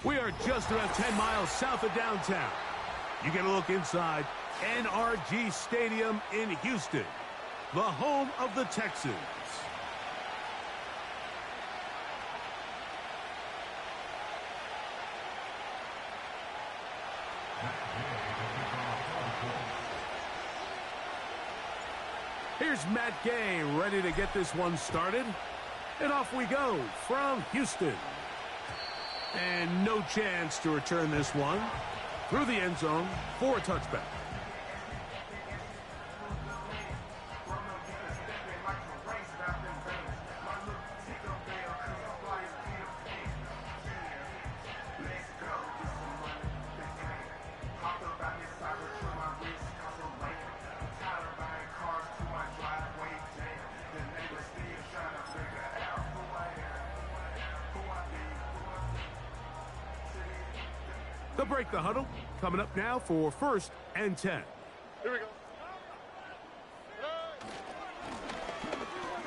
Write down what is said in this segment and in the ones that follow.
We are just about 10 miles south of downtown. You get a look inside NRG Stadium in Houston, the home of the Texans. Here's Matt Gay ready to get this one started. And off we go from Houston. And no chance to return this one through the end zone for a touchback. They'll break the huddle. Coming up now for 1st and 10. Here we go.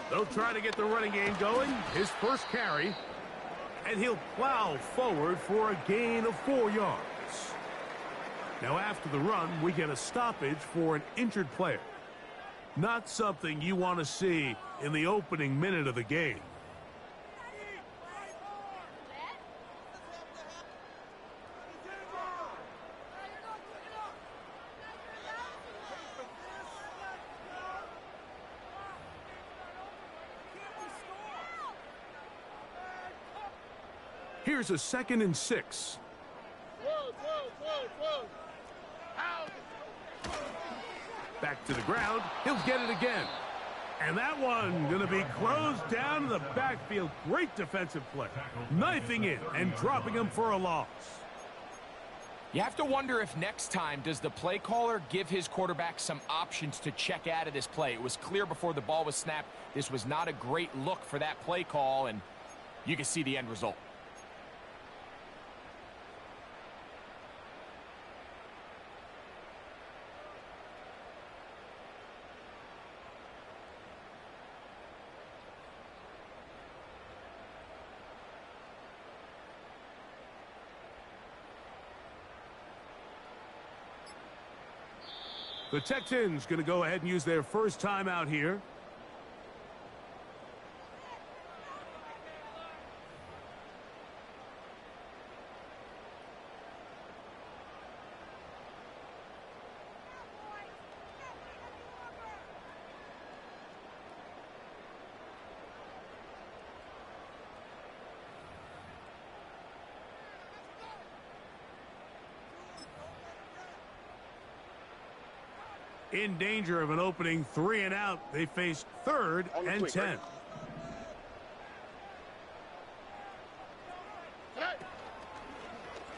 They'll try to get the running game going. His first carry. And he'll plow forward for a gain of 4 yards. Now after the run, we get a stoppage for an injured player. Not something you want to see in the opening minute of the game. Here's a 2nd and 6. Back to the ground. He'll get it again. And that one going to be closed down in the backfield. Great defensive play. Knifing in and dropping him for a loss. You have to wonder if next time does the play caller give his quarterback some options to check out of this play. It was clear before the ball was snapped. This was not a great look for that play call, and you can see the end result. The Texans going to go ahead and use their first timeout here. In danger of an opening 3 and out. They face 3rd and 10.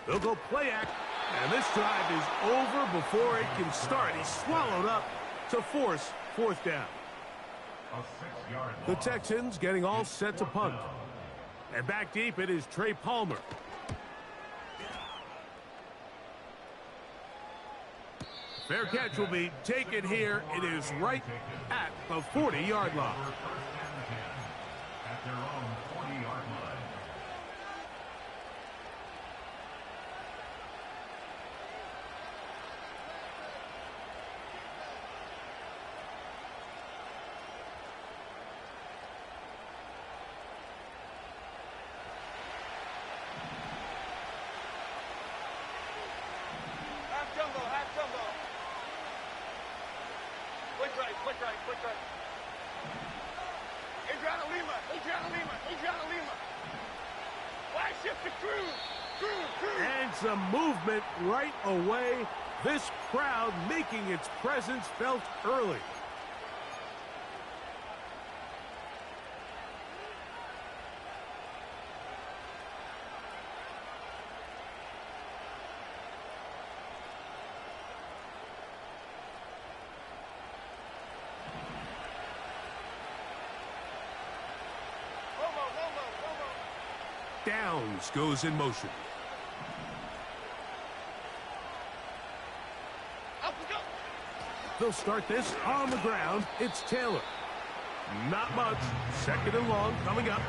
They'll go play act, and this drive is over before it can start. He's swallowed up to force 4th down. The Texans getting all set to punt. And back deep it is Trey Palmer. Fair catch will be taken here. It is right at the 40-yard line. At their own 40-yard line. Half jumbo, half jumbo. Quick right. Adriana Lima. Wide shift to Cruz. And some movement right away. This crowd making its presence felt early. Downs goes in motion. They'll start this on the ground. It's Taylor. Not much. 2nd and long coming up.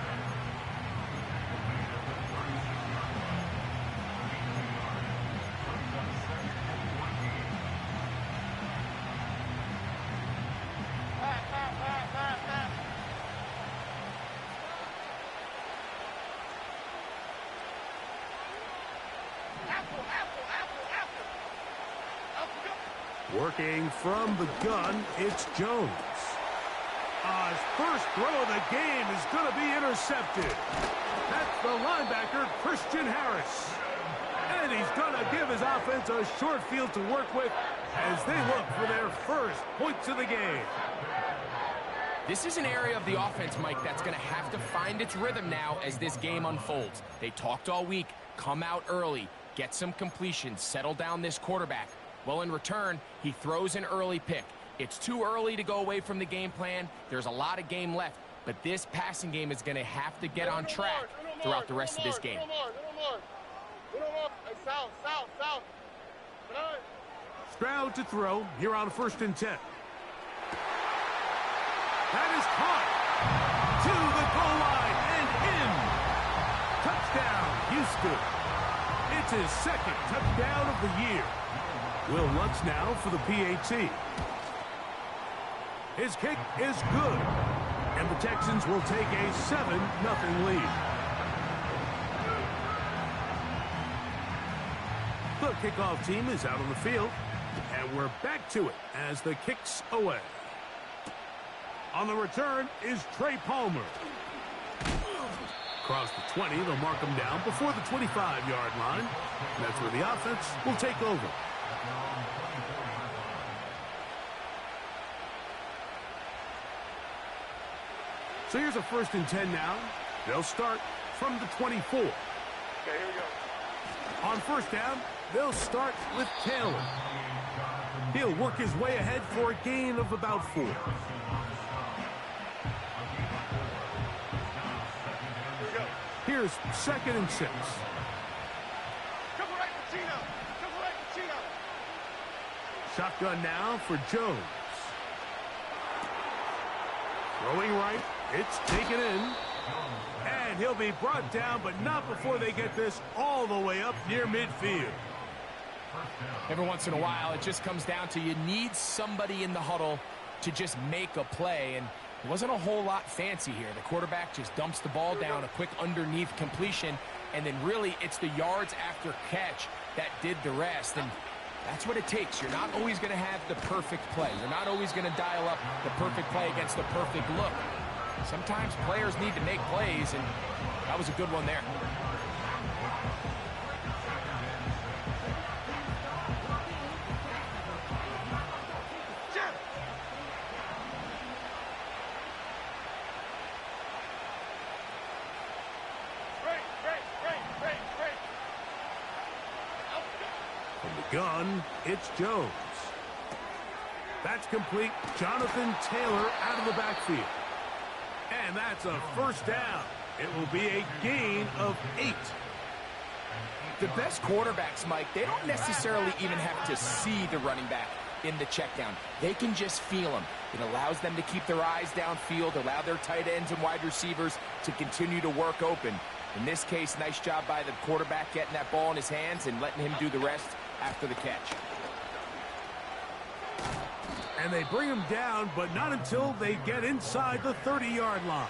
Working from the gun, it's Jones. His first throw of the game is going to be intercepted. That's the linebacker, Christian Harris. And he's going to give his offense a short field to work with as they look for their first points of the game. This is an area of the offense, Mike, that's going to have to find its rhythm now as this game unfolds. They talked all week, come out early, get some completions, settle down this quarterback. Well, in return, he throws an early pick. It's too early to go away from the game plan. There's a lot of game left, but this passing game is going to have to get on track throughout the rest of this game. South. Stroud to throw here on 1st and 10. That is caught to the goal line and in. Touchdown, Houston. It's his second touchdown of the year. Will Lutz now for the PAT. His kick is good, and the Texans will take a 7-0 lead. The kickoff team is out on the field, and we're back to it as the kick's away. On the return is Trey Palmer. Across the 20, they'll mark him down before the 25-yard line. And that's where the offense will take over. So here's a 1st and 10 now. They'll start from the 24. Okay, here we go. On 1st down, they'll start with Taylor. He'll work his way ahead for a gain of about 4. Here's 2nd and 6. Triple right, Pacino. Shotgun now for Jones. Throwing right. It's taken in. And he'll be brought down, but not before they get this all the way up near midfield. Every once in a while, it just comes down to you need somebody in the huddle to just make a play. And it wasn't a whole lot fancy here. The quarterback just dumps the ball down, a quick underneath completion, and then really it's the yards after catch that did the rest. And that's what it takes. You're not always going to have the perfect play. You're not always going to dial up the perfect play against the perfect look. Sometimes players need to make plays, and that was a good one there. Gun, it's Jones. That's complete. Jonathan Taylor out of the backfield. And that's a 1st down. It will be a gain of 8. The best quarterbacks, Mike, they don't necessarily even have to see the running back in the check down. They can just feel him. It allows them to keep their eyes downfield, allow their tight ends and wide receivers to continue to work open. In this case, nice job by the quarterback getting that ball in his hands and letting him do the rest after the catch. And they bring him down, but not until they get inside the 30-yard line.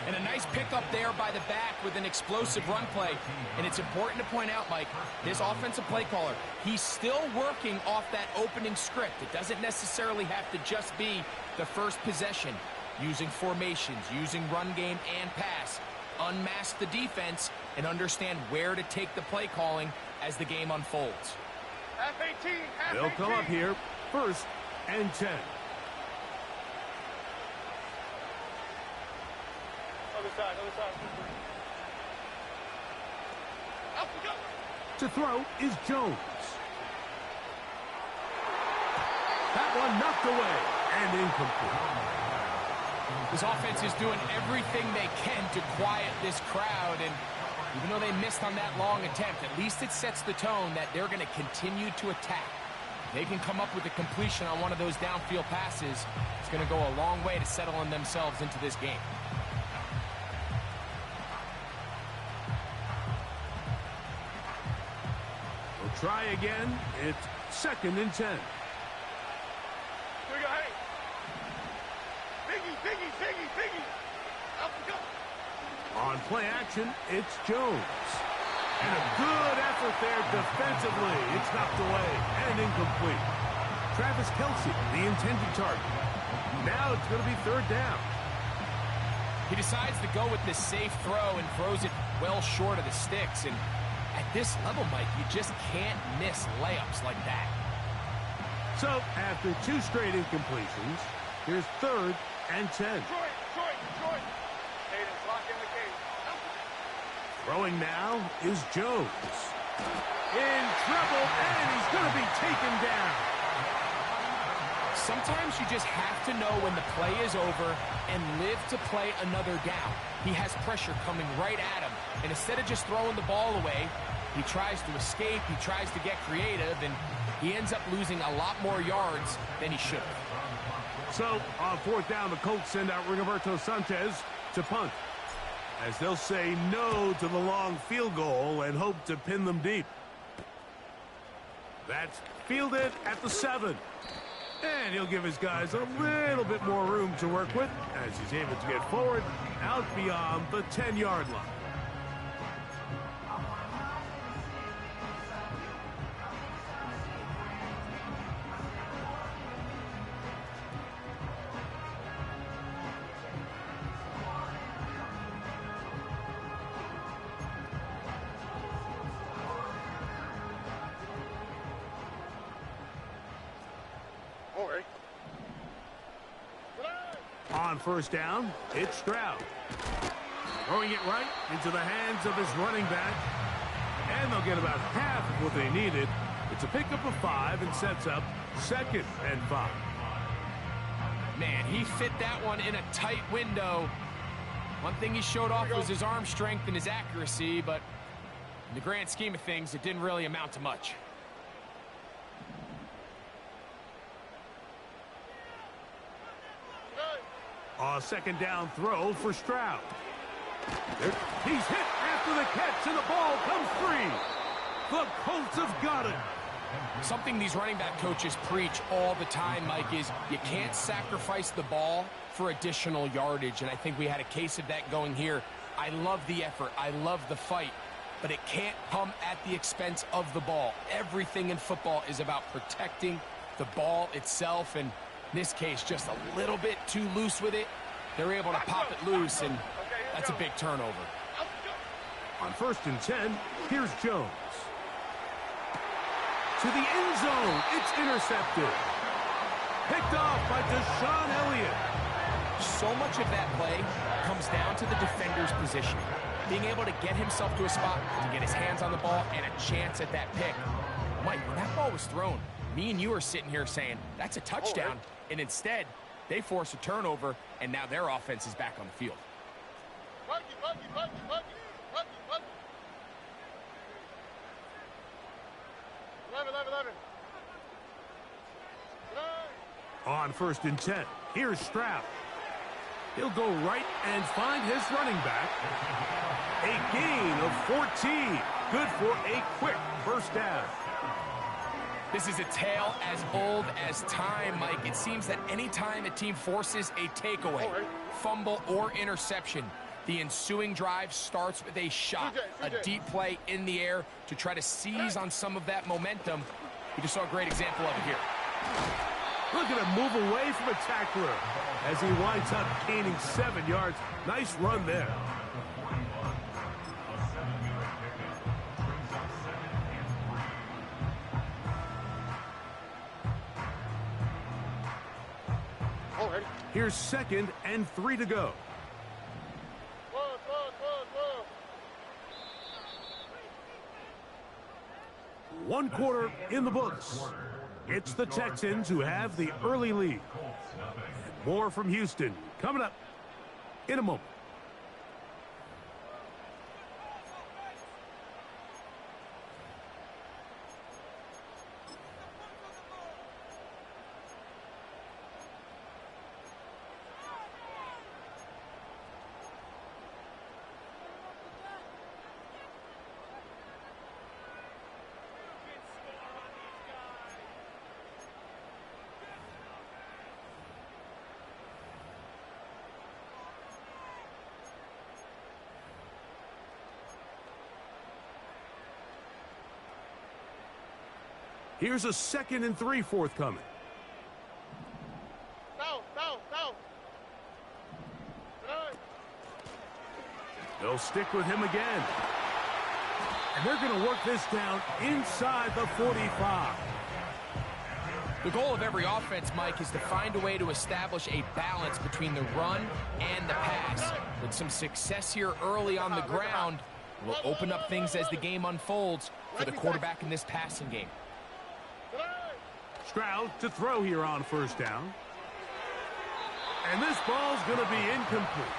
And a nice pickup there by the back with an explosive run play. And it's important to point out, Mike, this offensive play caller, he's still working off that opening script. It doesn't necessarily have to just be the first possession. Using formations, using run game and pass. Unmask the defense and understand where to take the play calling as the game unfolds. Half 18, half 18. They'll come up here, 1st and 10. Other side. Up we go. To throw is Jones. That one knocked away and incomplete. This offense is doing everything they can to quiet this crowd, and even though they missed on that long attempt, at least it sets the tone that they're going to continue to attack. If they can come up with a completion on one of those downfield passes, it's going to go a long way to settling themselves into this game. We'll try again. It's 2nd and 10. Here we go, hey. Biggie. Up we go. On play action, it's Jones. And a good effort there defensively. It's knocked away and incomplete. Travis Kelce, the intended target. Now it's going to be third down. He decides to go with this safe throw and throws it well short of the sticks. And at this level, Mike, you just can't miss layups like that. So after 2 straight incompletions, here's 3rd and 10. Detroit. Hayden's lock in the cage. Throwing now is Jones. In trouble, and he's going to be taken down. Sometimes you just have to know when the play is over and live to play another down. He has pressure coming right at him, and instead of just throwing the ball away, he tries to escape, he tries to get creative, and he ends up losing a lot more yards than he should have. So, on 4th down, the Colts send out Rigoberto Sanchez to punt, as they'll say no to the long field goal and hope to pin them deep. That's fielded at the 7. And he'll give his guys a little bit more room to work with as he's able to get forward out beyond the 10-yard line. On 1st down, it's Stroud. Throwing it right into the hands of his running back. And they'll get about half of what they needed. It's a pickup of 5 and sets up 2nd and 5. Man, he fit that one in a tight window. One thing he showed off was his arm strength and his accuracy, but in the grand scheme of things, it didn't really amount to much. A 2nd down throw for Stroud. He's hit after the catch, and the ball comes free. The Colts have got it. Something these running back coaches preach all the time, Mike, is you can't sacrifice the ball for additional yardage, and I think we had a case of that going here. I love the effort. I love the fight, but it can't come at the expense of the ball. Everything in football is about protecting the ball itself, and in this case, just a little bit too loose with it. They're able to pop it loose, and that's a big turnover. On 1st and 10, here's Jones. To the end zone, it's intercepted. Picked off by Deshaun Elliott. So much of that play comes down to the defender's positioning. Being able to get himself to a spot, to get his hands on the ball, and a chance at that pick. Mike, when that ball was thrown, me and you are sitting here saying, that's a touchdown. And instead, they force a turnover, and now their offense is back on the field. On 1st and 10, here's Stroud. He'll go right and find his running back. A gain of 14. Good for a quick first down. This is a tale as old as time, Mike. It seems that any time a team forces a takeaway, fumble, or interception, the ensuing drive starts with a shot, a deep play in the air to try to seize on some of that momentum. We just saw a great example of it here. Look at him move away from a tackler as he winds up gaining 7 yards. Nice run there. Here's 2nd and 3 to go. One quarter in the books. It's the Texans who have the early lead. More from Houston coming up in a moment. Here's a 2nd and 3 forthcoming. Down. They'll stick with him again. And they're going to work this down inside the 45. The goal of every offense, Mike, is to find a way to establish a balance between the run and the pass. With some success here early on the ground, will open up things as the game unfolds for the quarterback in this passing game. Stroud to throw here on 1st down. And this ball's going to be incomplete.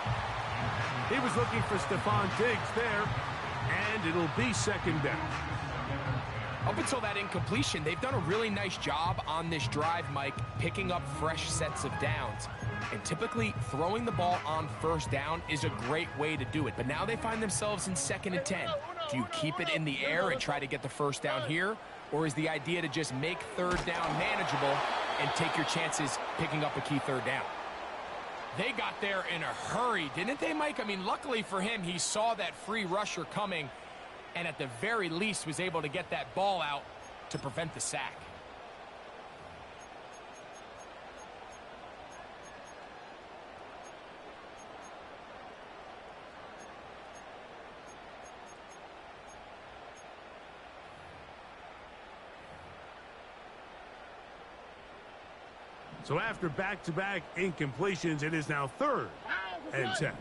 He was looking for Stephon Diggs there, and it'll be 2nd down. Up until that incompletion, they've done a really nice job on this drive, Mike, picking up fresh sets of downs. And typically, throwing the ball on 1st down is a great way to do it. But now they find themselves in 2nd and 10. Do you keep it in the air and try to get the 1st down here? Or is the idea to just make 3rd down manageable and take your chances picking up a key 3rd down? They got there in a hurry, didn't they, Mike? I mean, luckily for him, he saw that free rusher coming and at the very least was able to get that ball out to prevent the sack. So after back-to-back incompletions, it is now 3rd and 10.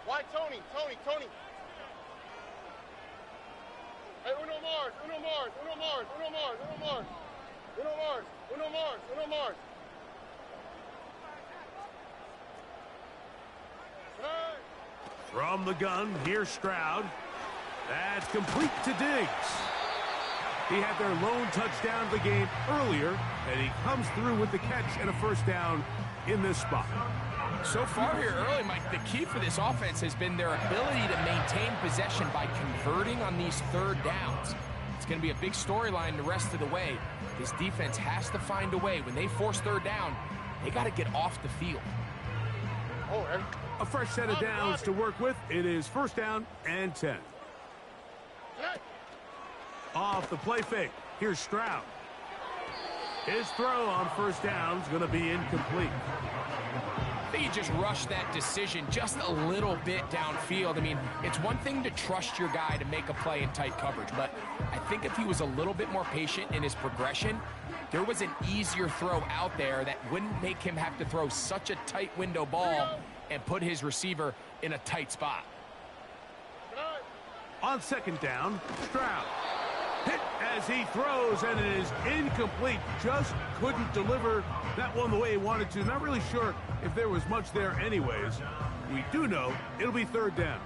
Why, Tony? Hey, Uno Mars. From the gun, here's Stroud. That's complete to Diggs. He had their lone touchdown of the game earlier, and he comes through with the catch and a 1st down in this spot. So far here early, Mike, the key for this offense has been their ability to maintain possession by converting on these 3rd downs. It's going to be a big storyline the rest of the way. This defense has to find a way. When they force 3rd down, they got to get off the field. A fresh set of downs to work with. It is 1st down and 10. Off the play fake. Here's Stroud. His throw on 1st down is going to be incomplete. I think he just rushed that decision just a little bit downfield. I mean, it's one thing to trust your guy to make a play in tight coverage, but I think if he was a little bit more patient in his progression, there was an easier throw out there that wouldn't make him have to throw such a tight window ball and put his receiver in a tight spot. On 2nd down, Stroud. Hit as he throws, and it is incomplete. Just couldn't deliver that one the way he wanted to. Not really sure if there was much there anyways. We do know it'll be 3rd down.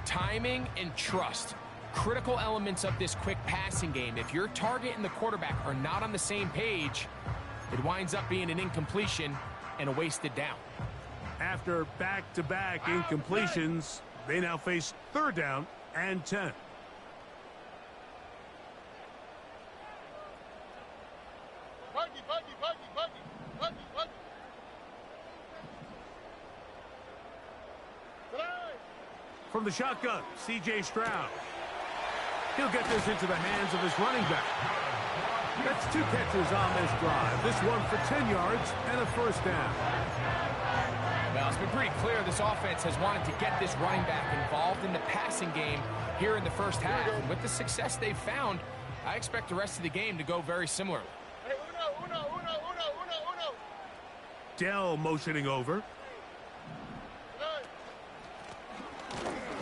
Timing and trust. Critical elements of this quick passing game. If your target and the quarterback are not on the same page, it winds up being an incompletion and a wasted down. After back-to-back incompletions, they now face 3rd down and 10. From the shotgun, C.J. Stroud. He'll get this into the hands of his running back. That's 2 catches on this drive. This one for 10 yards and a 1st down. Well, it's been pretty clear this offense has wanted to get this running back involved in the passing game here in the 1st half. And with the success they've found, I expect the rest of the game to go very similarly. Hey, Uno. Dell motioning over.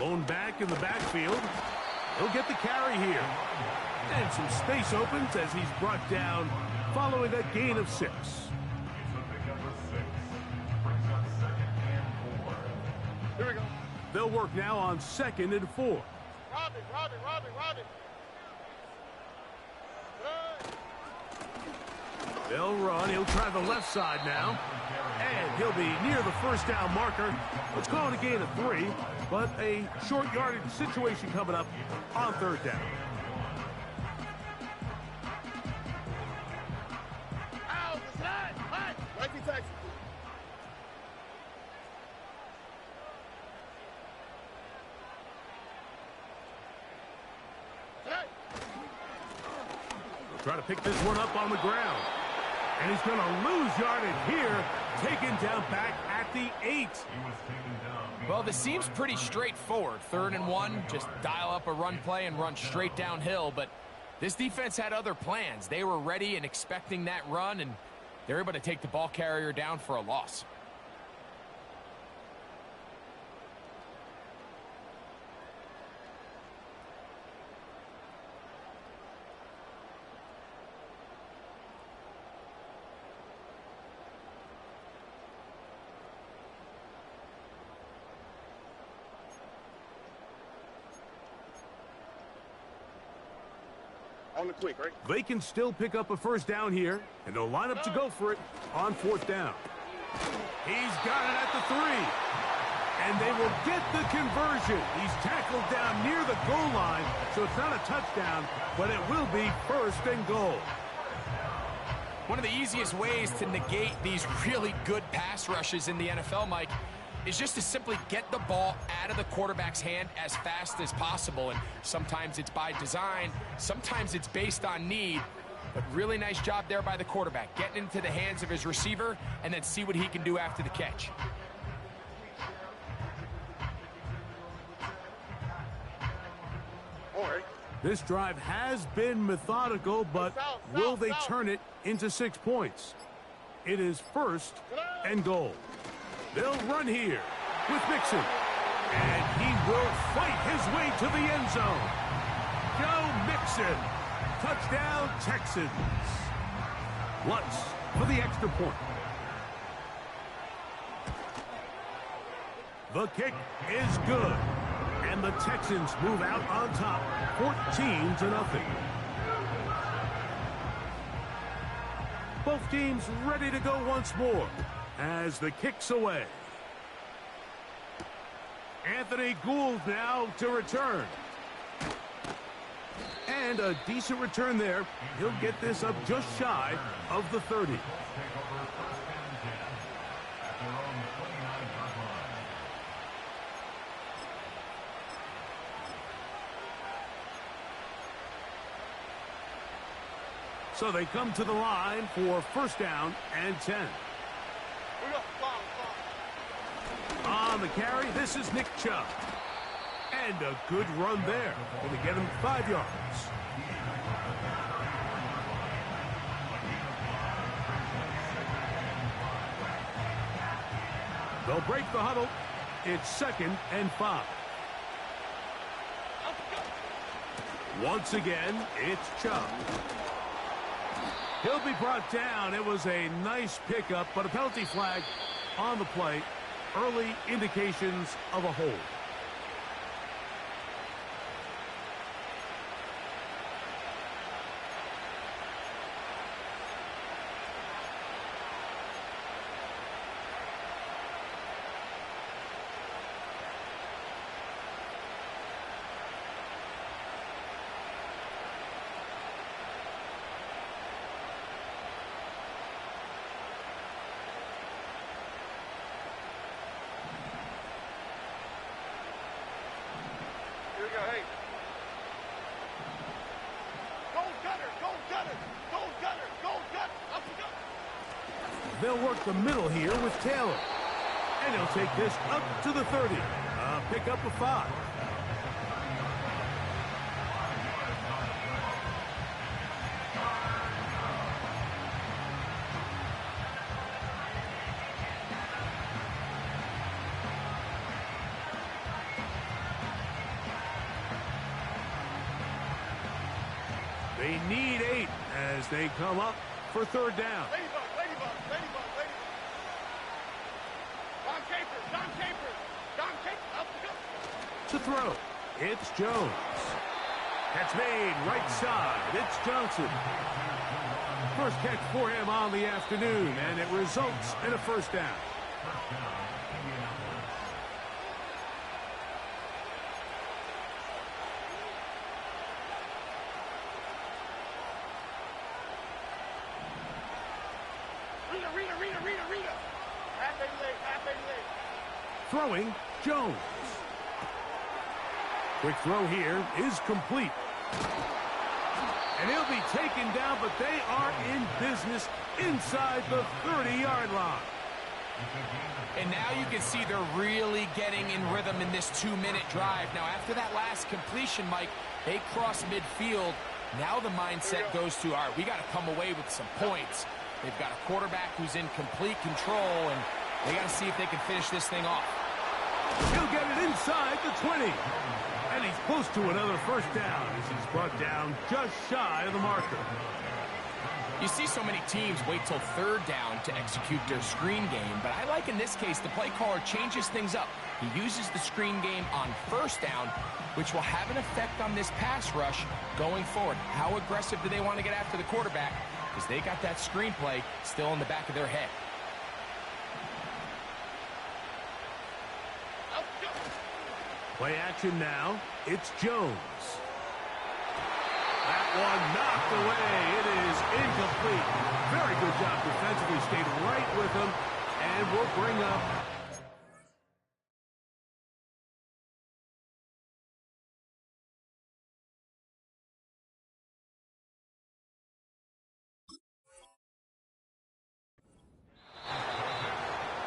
Lone back in the backfield. He'll get the carry here. And some space opens as he's brought down following a gain of 6. Here we go. They'll work now on 2nd and 4. Robin. They'll run. He'll try the left side now. And he'll be near the 1st down marker. Let's call it a gain of 3, but a short yardage situation coming up on 3rd down. Out the side. Hot. Like the Texans. Try to pick this one up on the ground. And he's going to lose yardage here. Taken down back at the 8. Well, this seems pretty straightforward. 3rd and 1, just dial up a run play and run straight downhill. But this defense had other plans. They were ready and expecting that run, and they're able to take the ball carrier down for a loss. On the quick, right? They can still pick up a first down here, and they'll line up to go for it on 4th down. He's got it at the 3, and they will get the conversion. He's tackled down near the goal line, so it's not a touchdown, but it will be 1st and goal. One of the easiest ways to negate these really good pass rushes in the NFL, Mike, is just to simply get the ball out of the quarterback's hand as fast as possible. And sometimes it's by design, sometimes it's based on need. But really nice job there by the quarterback, getting into the hands of his receiver and then see what he can do after the catch. All right. This drive has been methodical, but will they turn it into 6 points? It is 1st and goal. They'll run here with Mixon. And he will fight his way to the end zone. Joe Mixon. Touchdown, Texans. Lutz for the extra point. The kick is good. And the Texans move out on top, 14-0. Both teams ready to go once more as the kick's away. Anthony Gould now to return. And a decent return there. He'll get this up just shy of the 30. So they come to the line for 1st down and 10. On the carry, this is Nick Chubb. And a good run there. Going to get him 5 yards. They'll break the huddle. It's 2nd and 5. Once again, it's Chubb. He'll be brought down. It was a nice pickup, but a penalty flag on the play. Early indications of a hold. They'll work the middle here with Taylor. And he'll take this up to the 30. Pick up a 5. They need 8 as they come up for 3rd down. To throw, it's Jones. Catch made right side. It's Johnson. First catch for him on the afternoon, and it results in a 1st down. Rita. Half leg. Throwing, Jones. Quick throw here is complete. And he'll be taken down, but they are in business inside the 30-yard line. And now you can see they're really getting in rhythm in this 2-minute drive. Now, after that last completion, Mike, they cross midfield. Now the mindset goes to, all right, we got to come away with some points. They've got a quarterback who's in complete control, and they got to see if they can finish this thing off. He'll get it inside the 20. And he's close to another first down as he's brought down just shy of the marker. You see so many teams wait till third down to execute their screen game, but I like in this case the play caller changes things up. He uses the screen game on first down, which will have an effect on this pass rush going forward. How aggressive do they want to get after the quarterback? Because they got that screen play still in the back of their head. Play action now. It's Jones. That one knocked away. It is incomplete. Very good job defensively. Stayed right with him. And we'll bring up...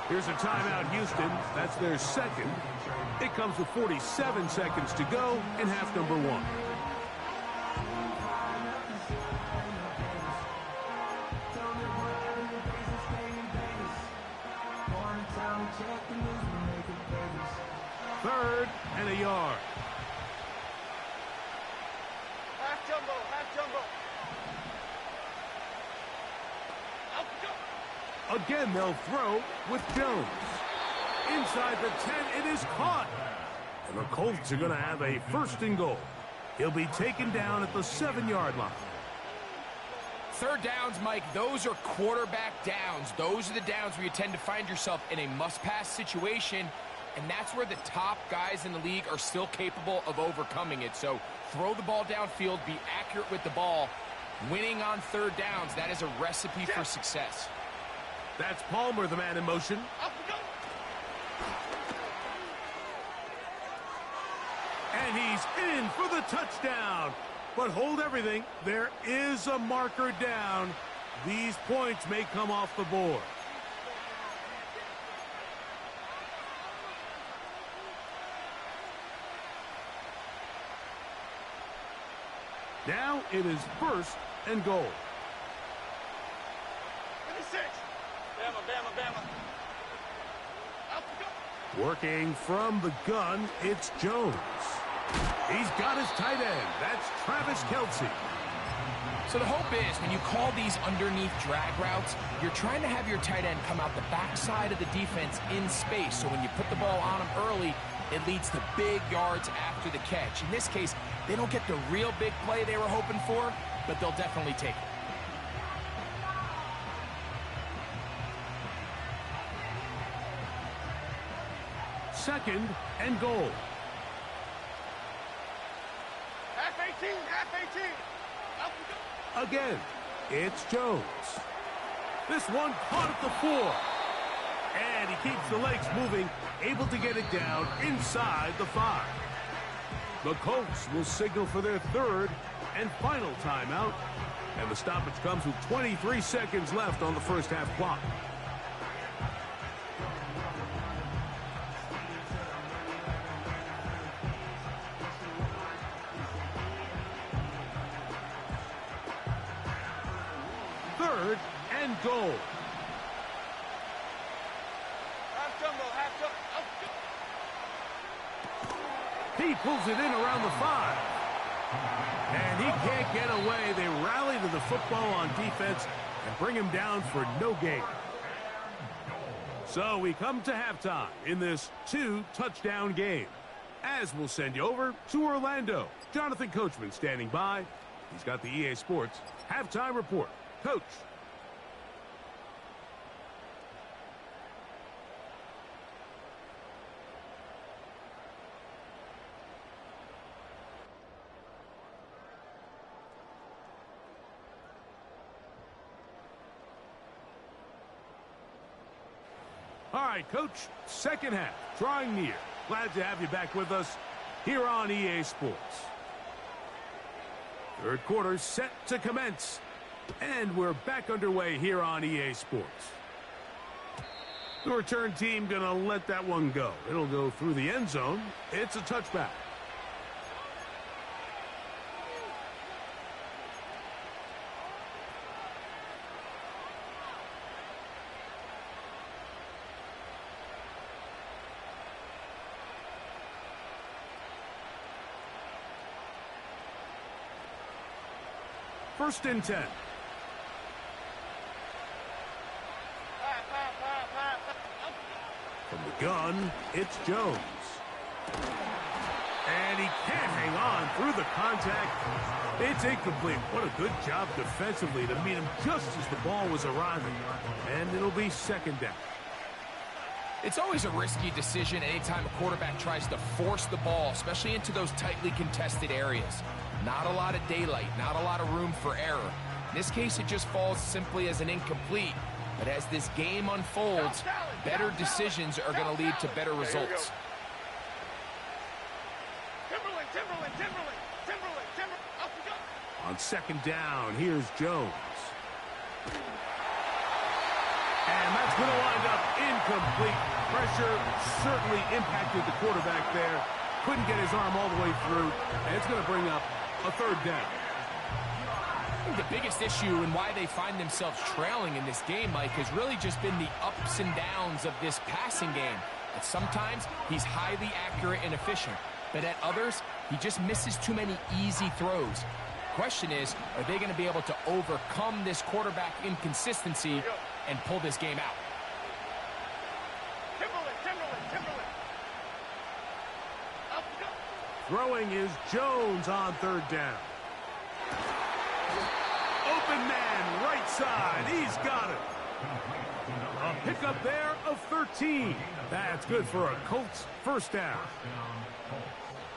Here's a timeout, Houston. That's their second. It comes with 47 seconds to go in half number 1. Third and a yard. Half jumbo, half jumbo. Again, they'll throw with Jones. Inside the 10, it is caught. And the Colts are going to have a first and goal. He'll be taken down at the 7-yard line. Third downs, Mike, those are quarterback downs. Those are the downs where you tend to find yourself in a must-pass situation, and that's where the top guys in the league are still capable of overcoming it. So throw the ball downfield, be accurate with the ball. Winning on third downs, that is a recipe for success. That's Palmer, the man in motion. And he's in for the touchdown. But hold everything. There is a marker down. These points may come off the board. Now it is first and goal. 26. Bama, Bama, Bama. Working from the gun, it's Jones. He's got his tight end. That's Travis Kelce. So the hope is when you call these underneath drag routes, you're trying to have your tight end come out the backside of the defense in space. So when you put the ball on him early, it leads to big yards after the catch. In this case, they don't get the real big play they were hoping for, but they'll definitely take it. Second and goal. Half 18, half 18. Again, it's Jones. This one caught at the 4. And he keeps the legs moving, able to get it down inside the 5. The Colts will signal for their third and final timeout. And the stoppage comes with 23 seconds left on the first half clock. Third and goal. Half jumbo, half jumbo. He pulls it in around the 5. And he can't get away. They rally to the football on defense and bring him down for no gain. So we come to halftime in this 2-touchdown game. As we'll send you over to Orlando. Jonathan Coachman standing by. He's got the EA Sports halftime report. Coach. All right, Coach, second half, drawing near. Glad to have you back with us here on EA Sports. Third quarter set to commence. And we're back underway here on EA Sports. The return team going to let that one go. It'll go through the end zone. It's a touchback. First and 10. From the gun, it's Jones. And he can't hang on through the contact. It's incomplete. What a good job defensively to meet him just as the ball was arriving. And it'll be second down. It's always a risky decision anytime a quarterback tries to force the ball, especially into those tightly contested areas. Not a lot of daylight, not a lot of room for error. In this case, it just falls simply as an incomplete. But as this game unfolds, better decisions are going to lead to better results. On second down, here's Jones. And that's going to wind up incomplete. Pressure certainly impacted the quarterback there. Couldn't get his arm all the way through. And it's going to bring up a third down. I think the biggest issue and why they find themselves trailing in this game, Mike, has really just been the ups and downs of this passing game. At sometimes, he's highly accurate and efficient. But at others, he just misses too many easy throws. Question is, are they going to be able to overcome this quarterback inconsistency and pull this game out? Throwing is Jones on third down. Open man, right side. He's got it. A pickup there of 13. That's good for a Colts first down.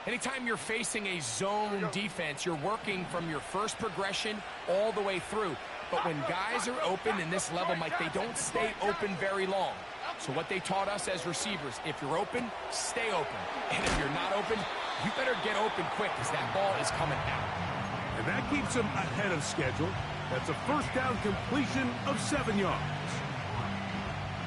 Anytime you're facing a zone defense, you're working from your first progression all the way through. But when guys are open in this level, Mike, they don't stay open very long. So what they taught us as receivers, if you're open, stay open. And if you're not open, you better get open quick because that ball is coming out. And that keeps him ahead of schedule. That's a first down completion of 7 yards.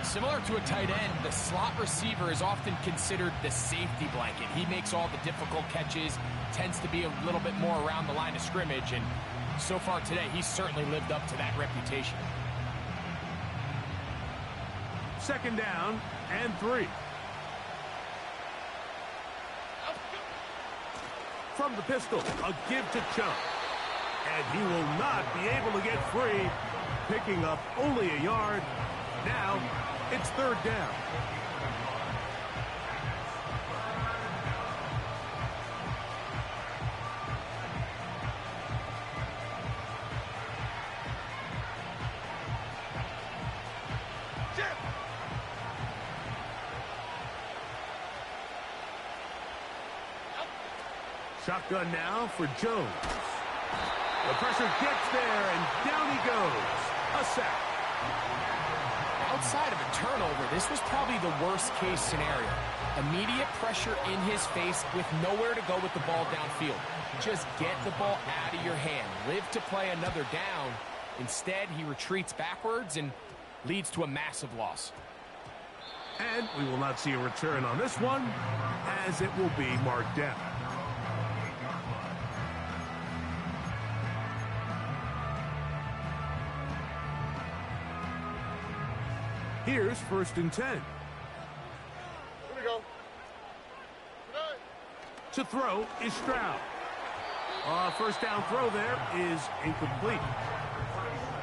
Similar to a tight end, the slot receiver is often considered the safety blanket. He makes all the difficult catches, tends to be a little bit more around the line of scrimmage, and so far today, he's certainly lived up to that reputation. Second down and 3. From the pistol, a give to Chubb. And he will not be able to get free, picking up only a yard. Now, it's third down. Shotgun now for Jones. The pressure gets there, and down he goes. A sack. Outside of a turnover, this was probably the worst-case scenario. Immediate pressure in his face with nowhere to go with the ball downfield. Just get the ball out of your hand. Live to play another down. Instead, he retreats backwards and leads to a massive loss. And we will not see a return on this one, as it will be marked down. Here's first and 10. Here we go. To throw is Stroud. First down throw there is incomplete.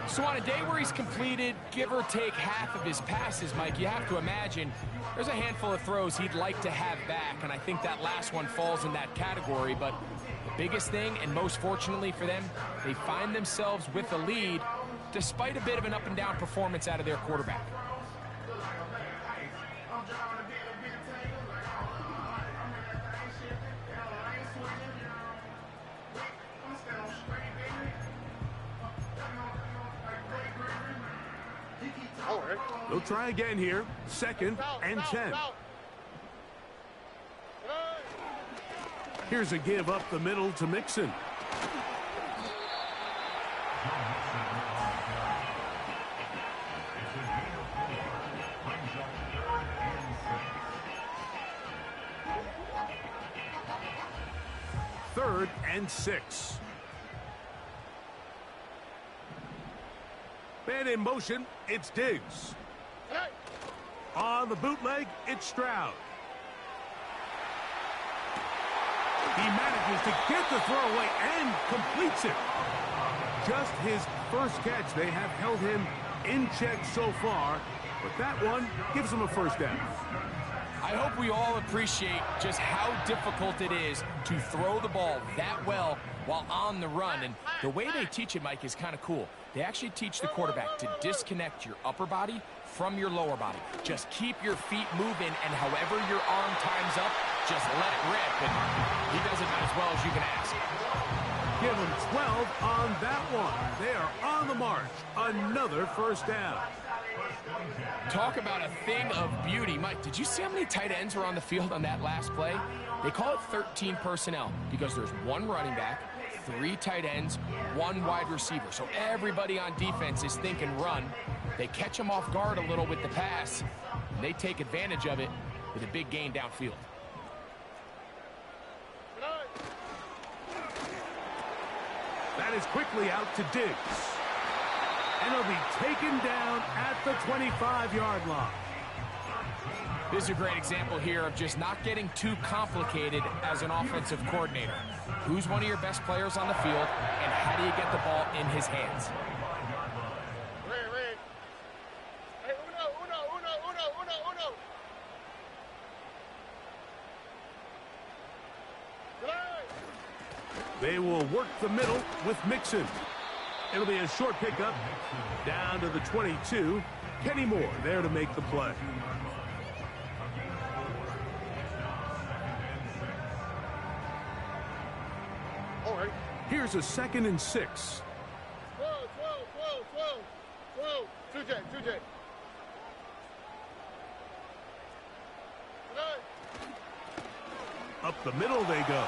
So on a day where he's completed, give or take half of his passes, Mike, you have to imagine there's a handful of throws he'd like to have back, and I think that last one falls in that category. But the biggest thing, and most fortunately for them, they find themselves with a lead despite a bit of an up-and-down performance out of their quarterback. They'll try again here. Second and 10. Here's a give up the middle to Mixon. 3rd and 6. Man in motion, it's Diggs. On the bootleg, it's Stroud. He manages to get the throw away and completes it. Just his first catch. They have held him in check so far, but that one gives him a first down. I hope we all appreciate just how difficult it is to throw the ball that well while on the run. And the way they teach it, Mike, is kind of cool. They actually teach the quarterback to disconnect your upper body from your lower body. Just keep your feet moving, and however your arm times up, just let it rip. And he does it about as well as you can ask. Give him 12 on that one. They are on the march. Another first down. Talk about a thing of beauty. Mike, did you see how many tight ends were on the field on that last play? They call it 13 personnel because there's one running back, 3 tight ends, 1 wide receiver. So everybody on defense is thinking run. They catch them off guard a little with the pass, and they take advantage of it with a big gain downfield. That is quickly out to Diggs. And he'll be taken down at the 25-yard line. This is a great example here of just not getting too complicated as an offensive coordinator. Who's one of your best players on the field, and how do you get the ball in his hands? Hey, uno. They will work the middle with Mixon. It'll be a short pickup down to the 22. Kenny Moore there to make the play. All right. Here's a 2nd and 6. 12. 2J. Up the middle they go.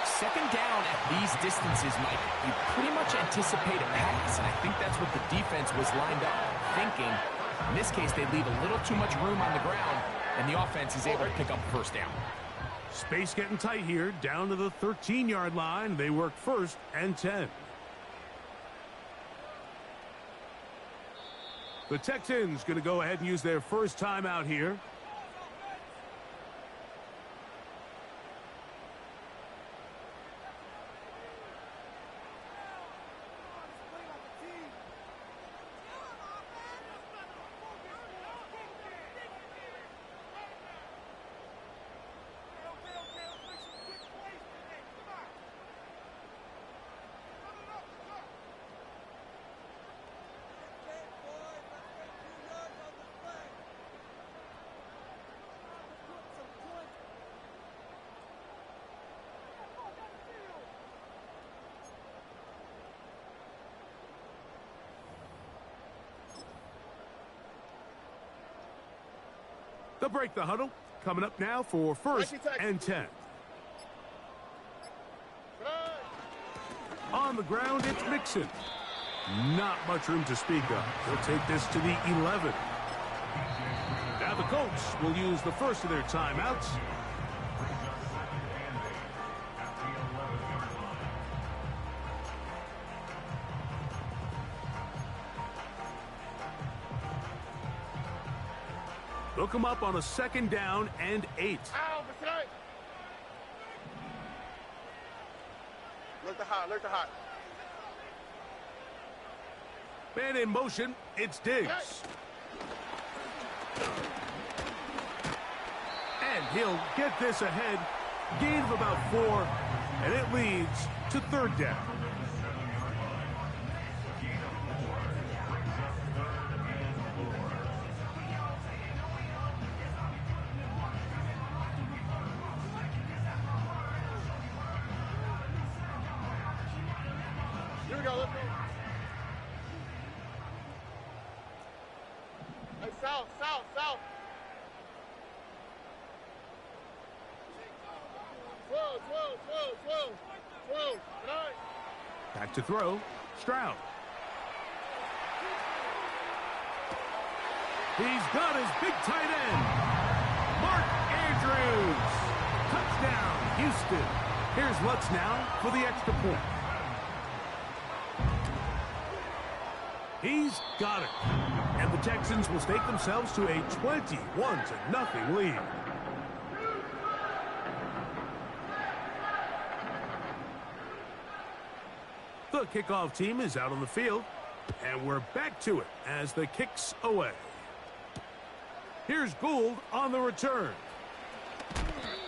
Second down at these distances, Mike, you pretty much anticipate a pass, and I think that's what the defense was lined up thinking. In this case, they leave a little too much room on the ground, and the offense is able to pick up the first down. Space getting tight here, down to the 13-yard line. They work 1st and 10. The Texans going to go ahead and use their first timeout here. They'll break the huddle. Coming up now for 1st and 10. On the ground, it's Mixon. Not much room to speak of. They'll take this to the 11. Now the Colts will use the first of their timeouts. They'll come up on a 2nd down and 8. Look the hot. Man in motion, it's Diggs. And he'll get this ahead. Gain of about 4, and it leads to 3rd down. Here we go. Let's go. Hey, south. 12. Back to throw. Stroud. He's got his big tight end. Mark Andrews. Touchdown, Houston. Here's Lutz now for the extra point. He's got it. And the Texans will stake themselves to a 21-0 lead. The kickoff team is out on the field. And we're back to it as the kick's away. Here's Gould on the return.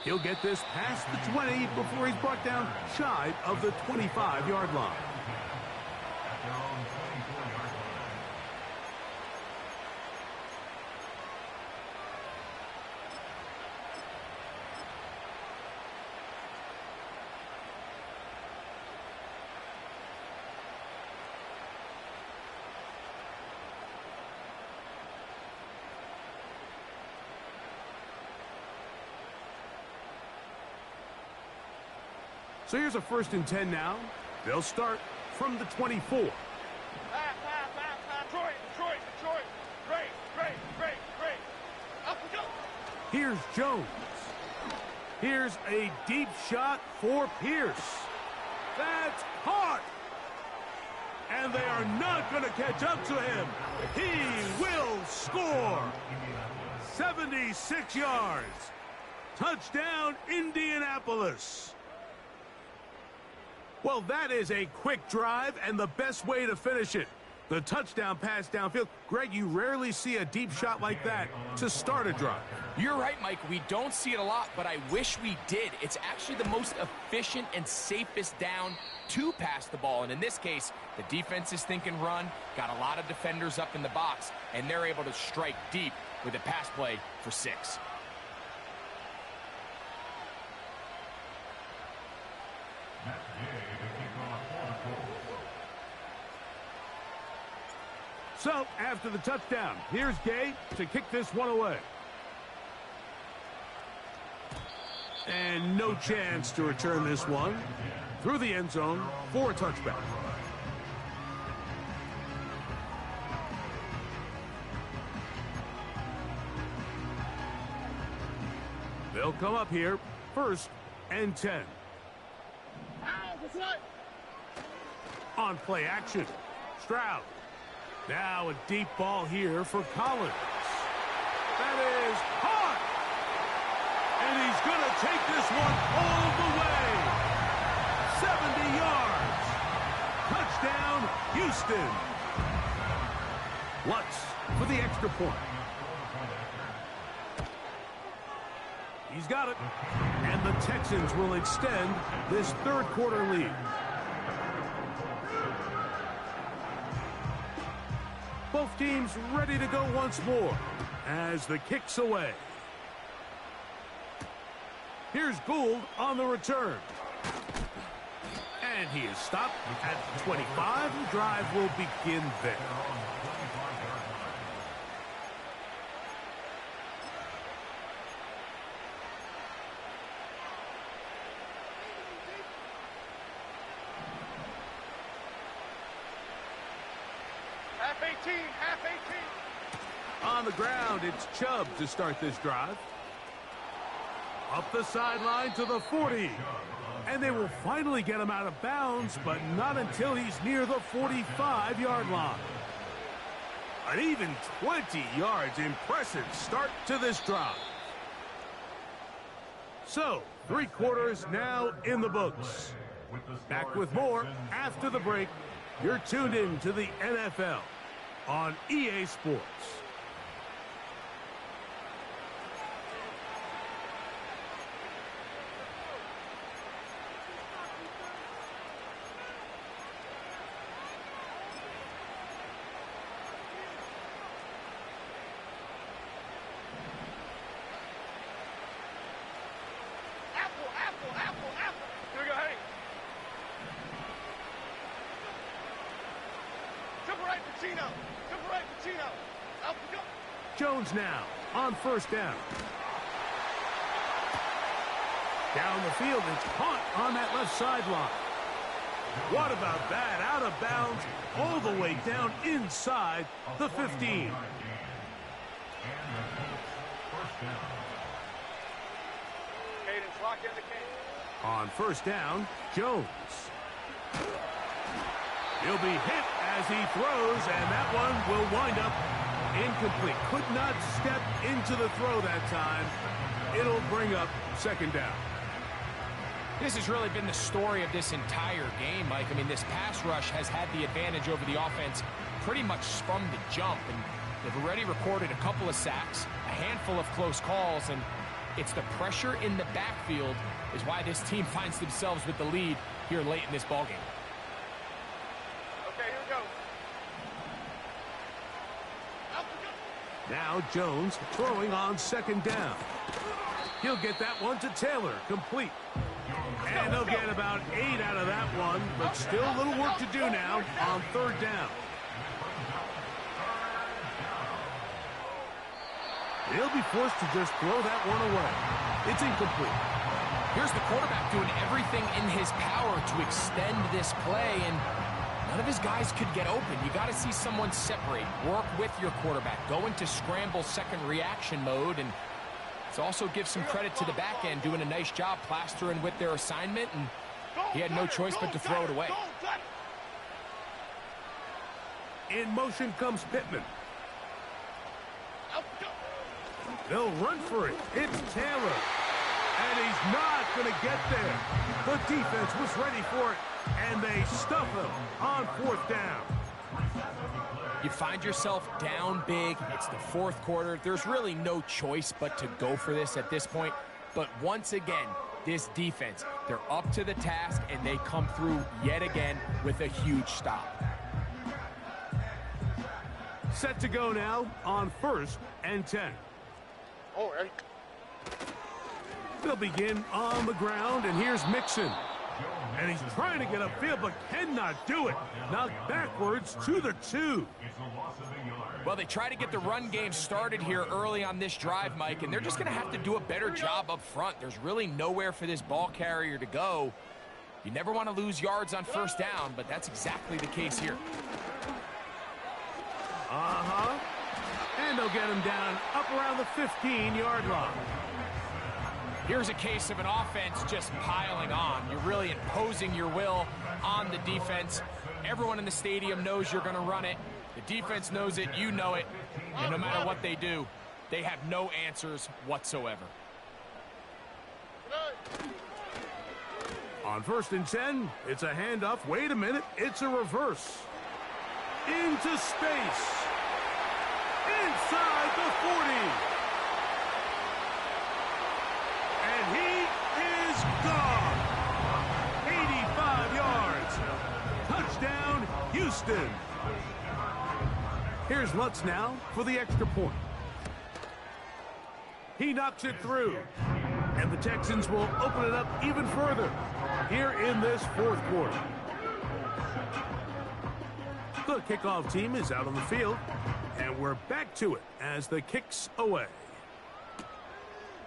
He'll get this past the 20 before he's brought down shy of the 25-yard line. At their own 24-yard line. So here's a 1st and 10 now. They'll start from the 24. Detroit. Great. Up we go. Here's Jones. Here's a deep shot for Pierce. That's caught. And they are not going to catch up to him. He will score. 76 yards. Touchdown, Indianapolis. Well, that is a quick drive and the best way to finish it. The touchdown pass downfield. Greg, you rarely see a deep shot like that to start a drive. You're right, Mike. We don't see it a lot, but I wish we did. It's actually the most efficient and safest down to pass the ball. And in this case, the defense is thinking run, got a lot of defenders up in the box, and they're able to strike deep with a pass play for 6. That's Gay to kick off for the Colts. So, after the touchdown, here's Gay to kick this one away. And no chance to return this one through the end zone for a touchback. They'll come up here, 1st and 10. On play action, Stroud. Now a deep ball here for Collins. That is caught. And he's going to take this one all the way. 70 yards. Touchdown, Houston. Lutz for the extra point. He's got it. And the Texans will extend this 3rd quarter lead. Both teams ready to go once more as the kick's away. Here's Gould on the return. And he is stopped at 25. The drive will begin there. Half 18. On the ground, it's Chubb to start this drive. Up the sideline to the 40. And they will finally get him out of bounds, but not until he's near the 45-yard line. An even 20 yards. Impressive start to this drive. So, 3 quarters now in the books. Back with more after the break. You're tuned in to the NFL on EA Sports. Apple. Here we go, Henry. Triple right, Pacino. Up we go. Jones now on 1st down. Down the field, it's caught on that left sideline. What about that? Out of bounds, all the way down inside the 15. Cadence, lock in the cage. On first down, Jones. He'll be hit as he throws, and that one will wind up incomplete. Could not step into the throw that time. It'll bring up second down. This has really been the story of this entire game, Mike. I mean, this pass rush has had the advantage over the offense pretty much from the jump, and they've already recorded a couple of sacks, a handful of close calls, and it's the pressure in the backfield is why this team finds themselves with the lead here late in this ballgame. Okay, here we go. Now Jones throwing on second down. He'll get that one to Taylor, complete. And they'll get about 8 out of that one, but still a little work to do now on third down. He'll be forced to just throw that one away. It's incomplete. Here's the quarterback doing everything in his power to extend this play, and none of his guys could get open. You got to see someone separate, work with your quarterback, go into scramble second reaction mode, and it also gives some credit to the back end doing a nice job plastering with their assignment, and he had no choice but to throw it away. In motion comes Pittman. They'll run for it. It's Taylor. And he's not going to get there. The defense was ready for it, and they stuff him on fourth down. You find yourself down big. It's the fourth quarter. There's really no choice but to go for this at this point. But once again, this defense, they're up to the task, and they come through yet again with a huge stop. Set to go now on 1st and 10. All right. They'll begin on the ground, and here's Mixon. And he's trying to get upfield, but cannot do it. Knocked backwards to the 2. Well, they try to get the run game started here early on this drive, Mike, and they're just going to have to do a better job up front. There's really nowhere for this ball carrier to go. You never want to lose yards on first down, but that's exactly the case here. And they'll get him down up around the 15-yard line. Here's a case of an offense just piling on. You're really imposing your will on the defense. Everyone in the stadium knows you're going to run it. The defense knows it. You know it. And no matter what they do, they have no answers whatsoever. On 1st and 10, it's a handoff. Wait a minute. It's a reverse. Into space. Inside the 40. And he is gone. 85 yards. Touchdown, Houston. Here's Lutz now for the extra point. He knocks it through. And the Texans will open it up even further here in this fourth quarter. The kickoff team is out on the field, and we're back to it as the kick's away.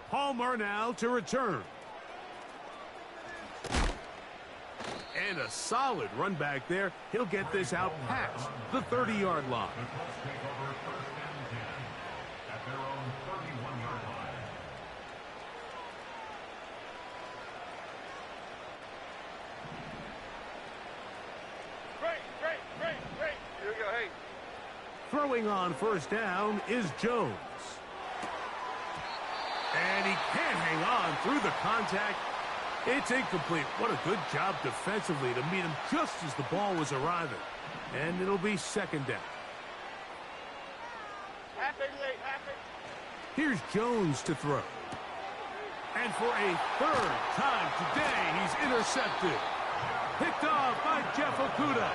Palmer now to return. And a solid run back there. He'll get this out past the 30-yard line. Throwing on first down is Jones. And he can't hang on through the contact. It's incomplete. What a good job defensively to meet him just as the ball was arriving. And it'll be second down. Here's Jones to throw. And for a third time today, he's intercepted. Picked off by Jeff Okudah.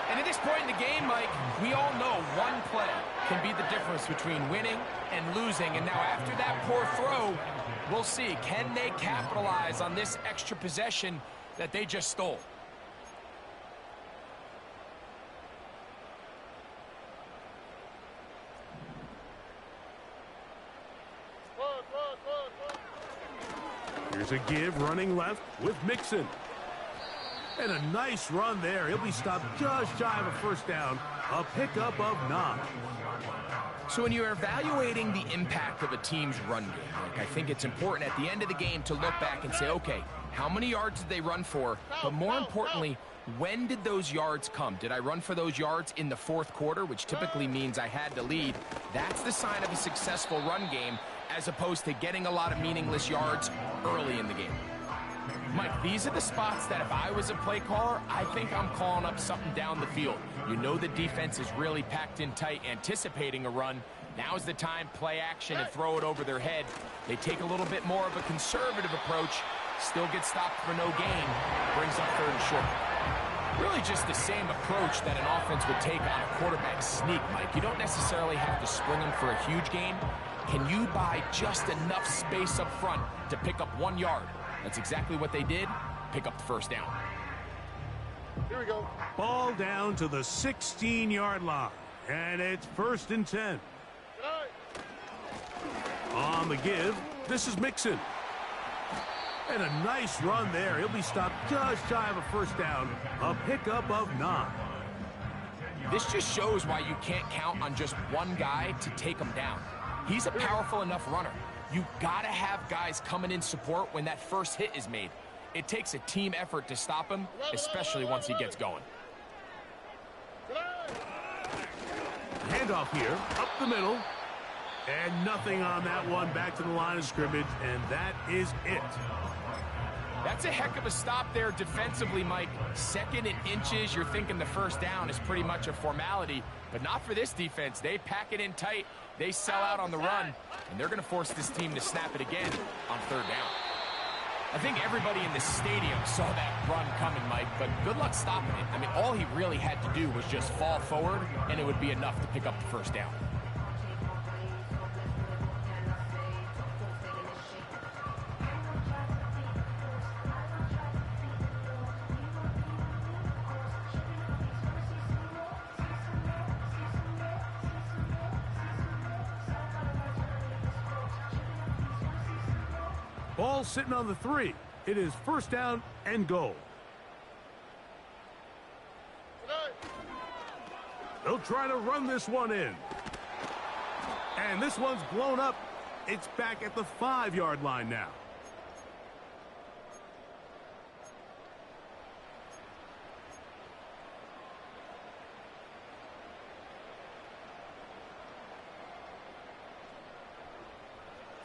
And at this point in the game, Mike, we all know one play can be the difference between winning and losing. And now after that poor throw, we'll see. Can they capitalize on this extra possession that they just stole? Here's a give running left with Mixon. And a nice run there. He'll be stopped just shy of a first down. A pickup of 9. So when you're evaluating the impact of a team's run game, I think it's important at the end of the game to look back and say, okay, how many yards did they run for? But more importantly, when did those yards come? Did I run for those yards in the fourth quarter, which typically means I had to lead? That's the sign of a successful run game, as opposed to getting a lot of meaningless yards early in the game. Mike, these are the spots that if I was a play caller, I think I'm calling up something down the field. You know the defense is really packed in tight, anticipating a run. Now's the time, play action and throw it over their head. They take a little bit more of a conservative approach, still get stopped for no gain, brings up third and short. Really just the same approach that an offense would take on a quarterback sneak, Mike. You don't necessarily have to spring them for a huge gain. Can you buy just enough space up front to pick up 1 yard? That's exactly what they did. Pick up the first down. Here we go. Ball down to the 16-yard line, and it's 1st and 10. On the give, this is Mixon. And a nice run there. He'll be stopped just shy of a first down. A pickup of 9. This just shows why you can't count on just one guy to take him down. He's a powerful enough runner. You gotta have guys coming in support when that first hit is made. It takes a team effort to stop him, especially once he gets going. Handoff here, up the middle. And nothing on that one, back to the line of scrimmage, and that is it. That's a heck of a stop there defensively, Mike. 2nd and inches, you're thinking the first down is pretty much a formality, but not for this defense. They pack it in tight, they sell out on the run, and they're going to force this team to snap it again on 3rd down. I think everybody in the stadium saw that run coming, Mike, but good luck stopping it. I mean, all he really had to do was just fall forward, and it would be enough to pick up the first down. Ball sitting on the 3. It is 1st down and goal. They'll try to run this one in. And this one's blown up. It's back at the 5-yard line now.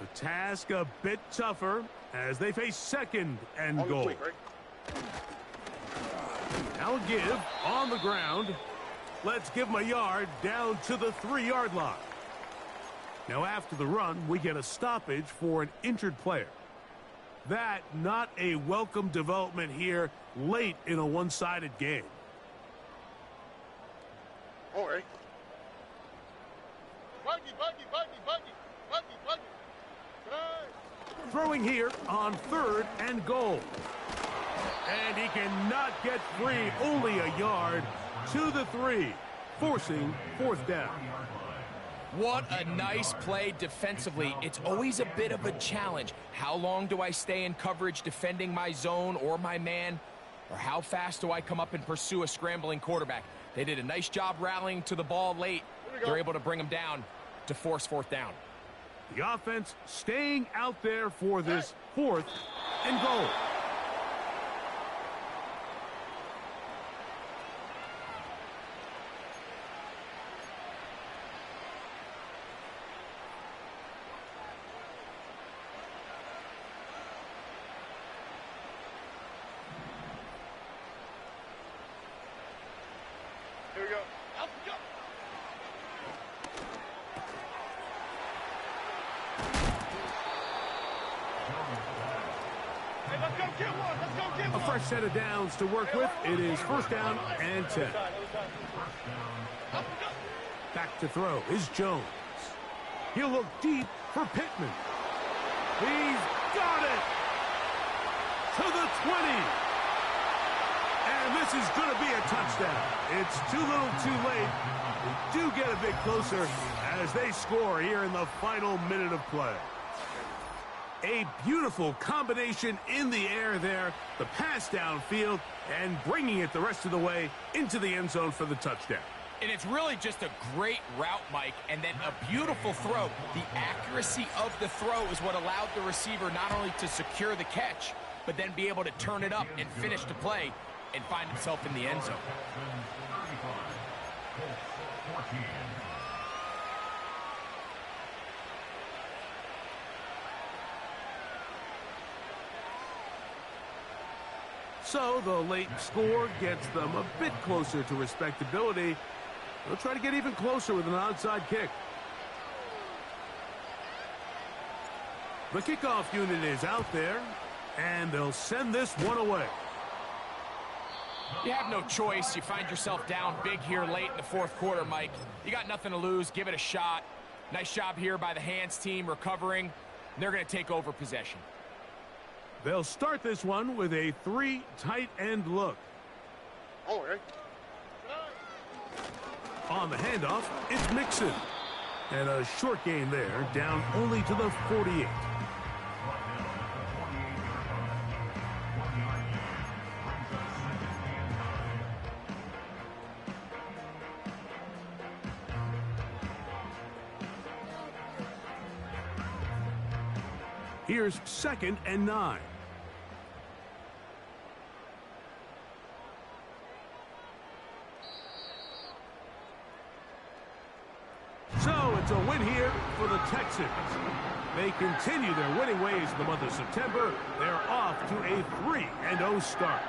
The task a bit tougher as they face 2nd and goal. Now a give on the ground. Let's give them a yard down to the 3-yard line. Now after the run, we get a stoppage for an injured player. That not a welcome development here late in a one-sided game. All right. Buggy. Throwing here on 3rd and goal. And he cannot get free. Only a yard to the 3, forcing 4th down. What a nice play defensively. It's always a bit of a challenge. How long do I stay in coverage defending my zone or my man? Or how fast do I come up and pursue a scrambling quarterback? They did a nice job rallying to the ball late. They're able to bring him down to force 4th down. The offense staying out there for this 4th and goal. Here we go. Hey, let's go get one. A fresh set of downs to work with. It is 1st down and 10. Back to throw is Jones. He'll look deep for Pittman. He's got it to the 20. And this is going to be a touchdown. It's too little too late. We do get a bit closer as they score here in the final minute of play. A beautiful combination in the air there. The pass downfield and bringing it the rest of the way into the end zone for the touchdown. And it's really just a great route, Mike, and then a beautiful throw. The accuracy of the throw is what allowed the receiver not only to secure the catch, but then be able to turn it up and finish the play and find himself in the end zone. So the late score gets them a bit closer to respectability. They'll try to get even closer with an onside kick. The kickoff unit is out there, and they'll send this one away. You have no choice. You find yourself down big here late in the fourth quarter, Mike. You got nothing to lose. Give it a shot. Nice job here by the hands team recovering. They're going to take over possession. They'll start this one with a 3 tight end look. Oh, okay. On the handoff, it's Mixon. And a short gain there, down only to the 48. Here's 2nd and 9. So it's a win here for the Texans. They continue their winning ways in the month of September. They're off to a 3-0 start.